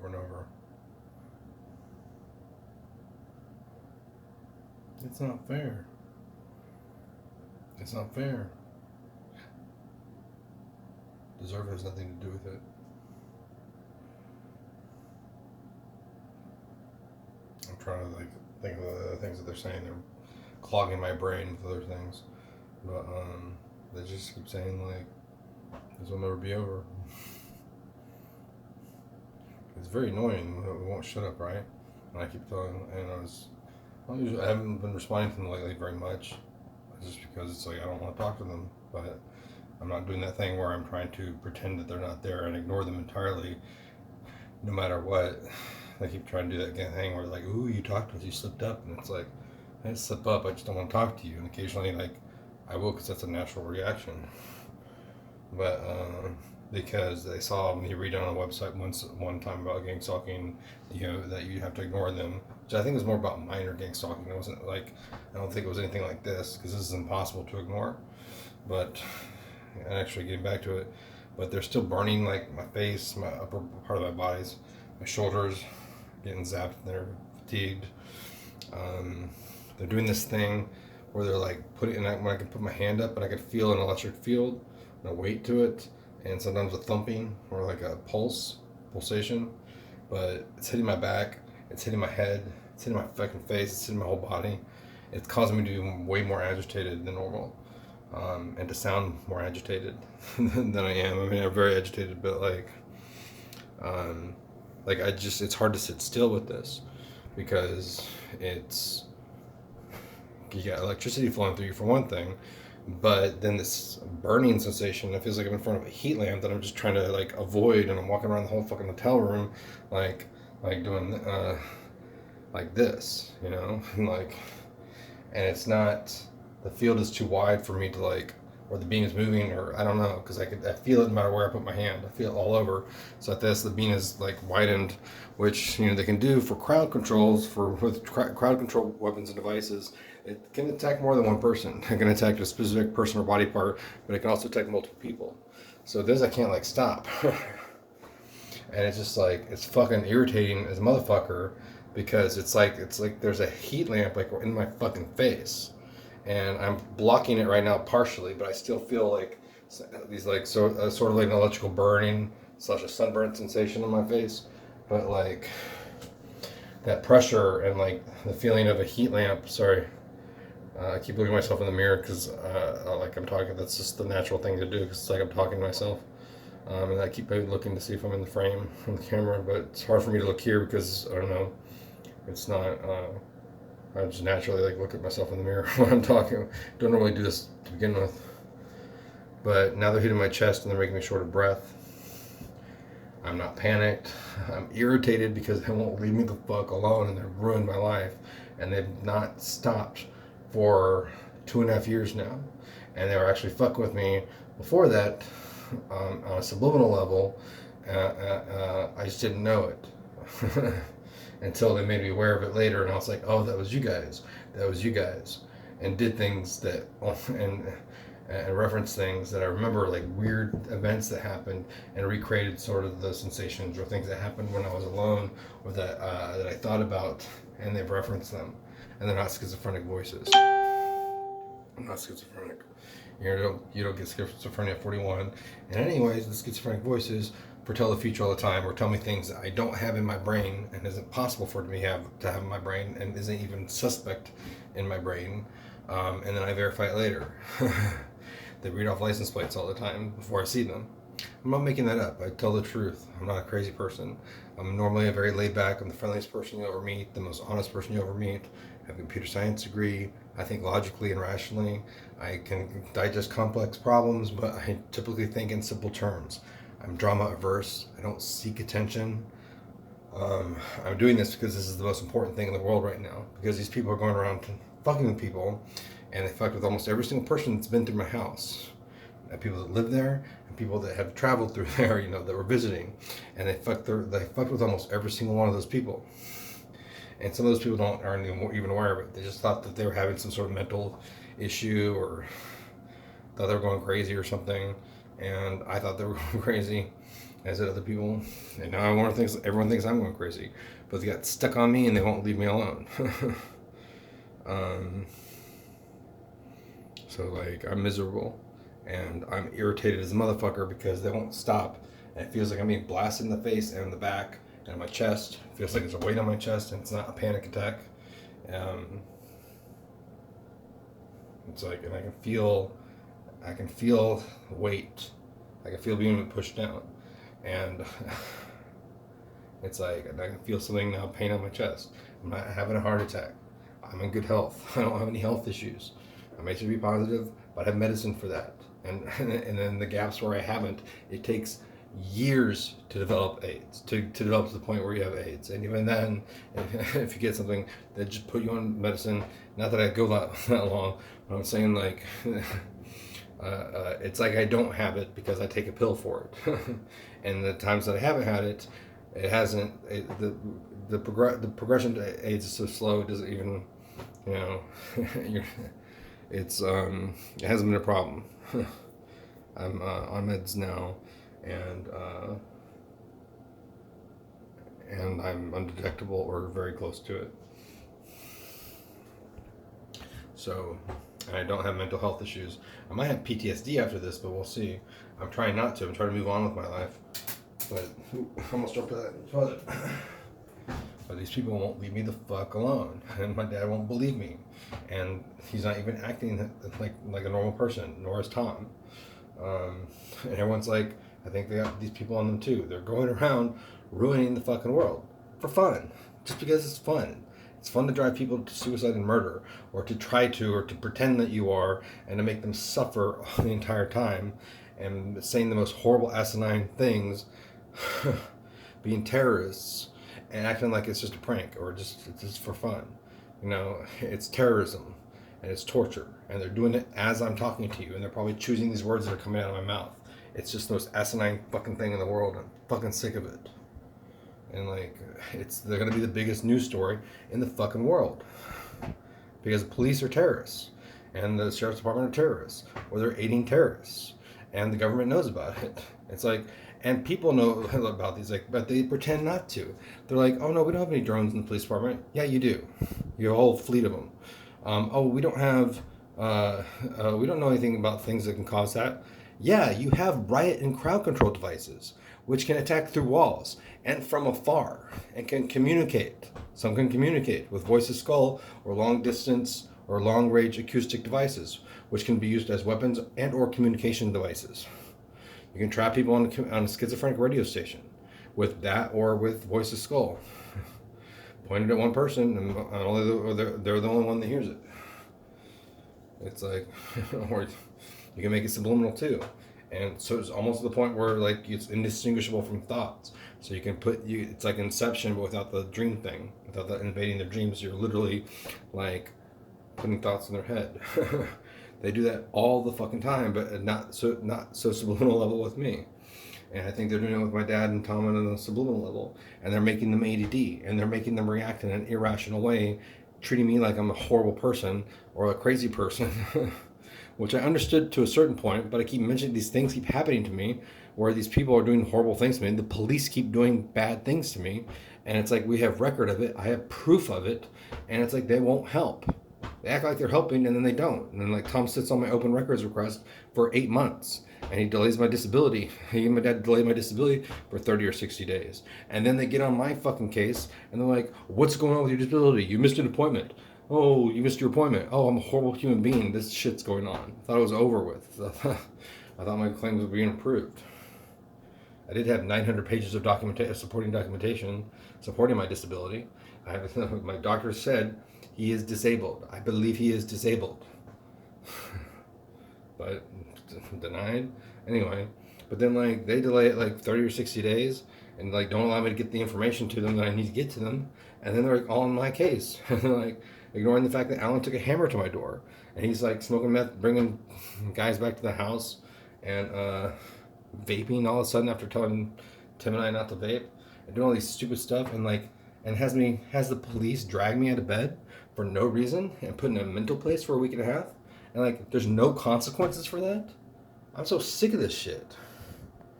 over and over. It's not fair. It's not fair. Deserve has nothing to do with it. I'm trying to think of the things that they're saying. They're clogging my brain with other things, but they just keep saying this will never be over. It's very annoying. It won't shut up, right? And I keep telling, and I haven't been responding to them lately very much, just because it's I don't want to talk to them, but I'm not doing that thing where I'm trying to pretend that they're not there and ignore them entirely, no matter what. I keep trying to do that thing where ooh, you talked to us, you slipped up, and it's I didn't slip up, I just don't want to talk to you. And occasionally, I will, because that's a natural reaction. But because they saw me read on a website one time about Gangstalking, that you have to ignore them, which I think is more about minor Gangstalking. It wasn't I don't think it was anything like this, because this is impossible to ignore. But actually getting back to it, but they're still burning my face, my upper part of my bodies, my shoulders, getting zapped, they're fatigued. They're doing this thing where they're putting, when I can put my hand up and I can feel an electric field and a weight to it, and sometimes a thumping or a pulsation, but it's hitting my back, it's hitting my head, it's hitting my fucking face, it's hitting my whole body. It's causing me to be way more agitated than normal, and to sound more agitated than I am. I mean, I'm very agitated, but it's hard to sit still with this, because you got electricity flowing through you for one thing, but then this burning sensation, it feels like I'm in front of a heat lamp that I'm just trying to avoid, and I'm walking around the whole fucking hotel room doing this, and it's not, the field is too wide for me to or the beam is moving, or I don't know, because I feel it no matter where I put my hand. I feel it all over. So at this, the beam is widened, which they can do for crowd controls, with crowd control weapons and devices. It can attack more than one person. It can attack a specific person or body part, but it can also attack multiple people. So this I can't stop, and it's just it's fucking irritating as a motherfucker, because it's there's a heat lamp in my fucking face. And I'm blocking it right now partially, but I still feel these sort of an electrical burning / a sunburn sensation on my face. But that pressure and the feeling of a heat lamp. Sorry, I keep looking at myself in the mirror because I'm talking. That's just the natural thing to do, because it's I'm talking to myself. And I keep looking to see if I'm in the frame from the camera, but it's hard for me to look here because I don't know. It's not. I just naturally look at myself in the mirror when I'm talking. Don't normally do this to begin with. But now they're hitting my chest and they're making me short of breath. I'm not panicked. I'm irritated because they won't leave me the fuck alone, and they've ruined my life. And they've not stopped for 2.5 years now. And they were actually fucking with me before that on a subliminal level. I just didn't know it. Until they made me aware of it later, and I was oh, that was you guys, and did things that, and referenced things that I remember, weird events that happened, and recreated sort of the sensations or things that happened when I was alone, or that I thought about, and they've referenced them, and they're not schizophrenic voices. I'm not schizophrenic. You don't get schizophrenia at 41. And anyways, the schizophrenic voices foretell the future all the time, or tell me things that I don't have in my brain, and isn't possible for me to have in my brain, and isn't even suspect in my brain, and then I verify it later. They read off license plates all the time before I see them. I'm not making that up. I tell the truth. I'm not a crazy person. I'm normally a very laid back. I'm the friendliest person you'll ever meet, the most honest person you'll ever meet. I have a computer science degree. I think logically and rationally. I can digest complex problems, but I typically think in simple terms. I'm drama averse. I don't seek attention. I'm doing this because this is the most important thing in the world right now, because these people are going around fucking with people, and they fucked with almost every single person that's been through my house. And people that live there, and people that have traveled through there, that were visiting, and they fucked with almost every single one of those people. And some of those people aren't even aware of it. They just thought that they were having some sort of mental issue, or thought they were going crazy or something. And I thought they were going crazy. as did other people. And now everyone thinks I'm going crazy, but they got stuck on me and they won't leave me alone. So like I'm miserable and I'm irritated as a motherfucker because they won't stop. And it feels like I'm being blasted in the face and in the back and my chest. It feels like there's a weight on my chest and it's not a panic attack. It's like, and I can feel weight. I can feel being pushed down. And it's like, and I can feel something now, pain on my chest. I'm not having a heart attack. I'm in good health. I don't have any health issues. I'm HIV positive, but I have medicine for that. And then the gaps where I haven't, it takes years to develop AIDS, to develop to the point where you have AIDS. And even then, if you get something, they just put you on medicine. Not that I go that long, but I'm saying like, it's like I don't have it because I take a pill for it. And the times that I haven't had it, it hasn't, the progression to AIDS is so slow, it doesn't even, you know, it hasn't been a problem. I'm on meds now, and I'm undetectable or very close to it. So, and I don't have mental health issues. I might have PTSD after this, but we'll see. I'm trying not to. I'm trying to move on with my life. But almost dropped that toilet. But these people won't leave me the fuck alone, and my dad won't believe me, and he's not even acting like a normal person, nor is Tom. And everyone's like, I think they got these people on them too. They're going around ruining the fucking world for fun, just because it's fun. It's fun to drive people to suicide and murder, or to try to, or to pretend that you are, and to make them suffer the entire time, and saying the most horrible, asinine things, being terrorists, and acting like it's just a prank, or it's just for fun. You know, it's terrorism, and it's torture, and they're doing it as I'm talking to you, and they're probably choosing these words that are coming out of my mouth. It's just the most asinine fucking thing in the world. I'm fucking sick of it. And like, they're gonna be the biggest news story in the fucking world. Because the police are terrorists, and the sheriff's department are terrorists, or they're aiding terrorists, and the government knows about it. It's like, and people know about these, like, but they pretend not to. They're like, oh no, we don't have any drones in the police department. Yeah, you do. You have a whole fleet of them. Oh, we don't have, we don't know anything about things that can cause that. Yeah, you have riot and crowd control devices, which can attack through walls and from afar, and can communicate. Some can communicate with voice of skull, or long distance or long range acoustic devices, which can be used as weapons and or communication devices. You can trap people on a schizophrenic radio station with that, or with voice of skull, pointed at one person, and they're the only one that hears it. It's like, or you can make it subliminal too. And so it's almost to the point where like it's indistinguishable from thoughts. So you can it's like Inception, but without the dream thing, without the invading their dreams. You're literally like putting thoughts in their head. They do that all the fucking time, but not so subliminal level with me. And I think they're doing it with my dad and Tom on the subliminal level. And they're making them ADD, and they're making them react in an irrational way, treating me like I'm a horrible person or a crazy person. Which I understood to a certain point, but I keep mentioning these things keep happening to me, where these people are doing horrible things to me. The police keep doing bad things to me, and it's like we have record of it. I have proof of it, and it's like they won't help. They act like they're helping, and then they don't. And then like Tom sits on my open records request for 8 months, and he delays my disability. He and my dad delay my disability for 30 or 60 days, and then they get on my fucking case, and they're like, "What's going on with your disability? You missed an appointment." Oh, you missed your appointment. Oh, I'm a horrible human being. This shit's going on. I thought it was over with. I thought my claims were being approved. I did have 900 pages of supporting documentation supporting my disability. My doctor said he is disabled. I believe he is disabled. But denied. Anyway, but then like they delay it like 30 or 60 days and like don't allow me to get the information to them that I need to get to them. And then they're like all in my case. And they're like, ignoring the fact that Alan took a hammer to my door, and he's like smoking meth, bringing guys back to the house, and vaping all of a sudden after telling Tim and I not to vape, and doing all these stupid stuff, and like, and has the police drag me out of bed for no reason and put in a mental place for a week and a half, and like there's no consequences for that. I'm so sick of this shit.